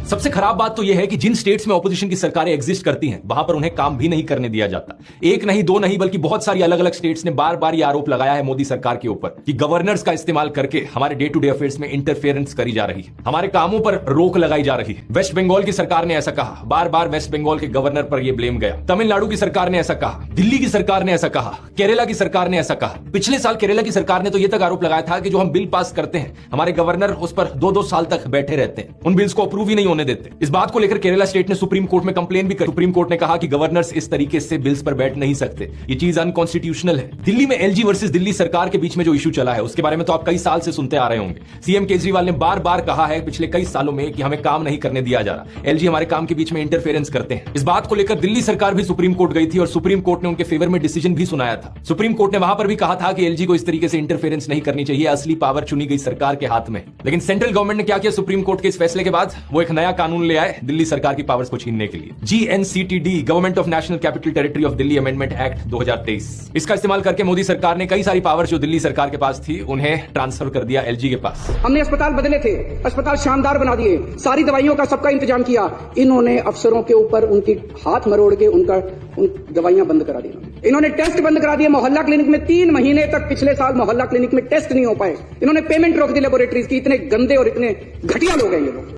सबसे खराब बात तो यह है कि जिन स्टेट्स में ऑपोजिशन की सरकारें एग्जिस्ट करती हैं वहां पर उन्हें काम भी नहीं करने दिया जाता। एक नहीं, दो नहीं, बल्कि बहुत सारी अलग अलग स्टेट्स ने बार बार यह आरोप लगाया है मोदी सरकार के ऊपर कि गवर्नर्स का इस्तेमाल करके हमारे डे टू डे अफेयर्स में इंटरफेरेंस करी जा रही है, हमारे कामों पर रोक लगाई जा रही है। वेस्ट बंगाल की सरकार ने ऐसा कहा, बार बार वेस्ट बंगाल के गवर्नर पर यह ब्लेम गया। तमिलनाडु की सरकार ने ऐसा कहा, दिल्ली की सरकार ने ऐसा कहा, केरला की सरकार ने ऐसा कहा। पिछले साल केरला की सरकार ने तो यह तक आरोप लगाया था कि जो हम बिल पास करते हैं हमारे गवर्नर उस पर 2-2 साल तक बैठे रहते हैं, उन बिल्स को अप्रूव ही नहीं होने देते। इस बात को लेकर केरला स्टेट ने सुप्रीम कोर्ट में कंप्लेन भी की। सुप्रीम कोर्ट ने कहा कि गवर्नर्स इस तरीके से बिल्स पर बैठ नहीं सकते, ये चीज अनकॉन्स्टिट्यूशनल है। दिल्ली में एलजी वर्सेस दिल्ली सरकार के बीच में जो इशू चला है उसके बारे में तो आप कई साल से सुनते आ रहे होंगे। सीएम केजरीवाल ने बार बार कहा है पिछले कई सालों में कि हमें काम नहीं करने दिया जा रहा, एलजी हमारे काम के बीच में इंटरफेरेंस करते हैं। इस बात को लेकर दिल्ली सरकार भी सुप्रीम कोर्ट गई थी और सुप्रीम कोर्ट ने उनके फेवर में डिसीजन भी सुनाया था। सुप्रीम कोर्ट ने वहां पर भी कहा था कि एलजी को इस तरीके से इंटरफेरेंस नहीं करनी चाहिए, असली पावर चुनी गई सरकार के हाथ में। लेकिन सेंट्रल गवर्नमेंट ने क्या किया, सुप्रीम कोर्ट के इस फैसले के बाद वो एक नया कानून ले आए दिल्ली सरकार की पावर्स को छीनने के लिए। GNCTD, government of national capital territory of Delhi amendment act 2023। इसका इस्तेमाल करके मोदी सरकार ने कई सारी पावर्स जो दिल्ली सरकार के पास थी उन्हें ट्रांसफर कर दिया एलजी के पास। हमने अस्पताल बदले थे, अस्पताल शानदार बना दिए, सारी दवाइयों का सबका इंतजाम किया। इन्होंने अफसरों के ऊपर उनकी हाथ मरोड़ के उन दवाइयां बंद करा दी। इन्होंने टेस्ट बंद करा दिए। मोहल्ला क्लिनिक में 3 महीने तक पिछले साल मोहल्ला क्लिनिक में टेस्ट नहीं हो पाए। इन्होंने पेमेंट रोक दी लेबोरेटरीज की। इतने गंदे और इतने घटिया लोग हैं ये लोग।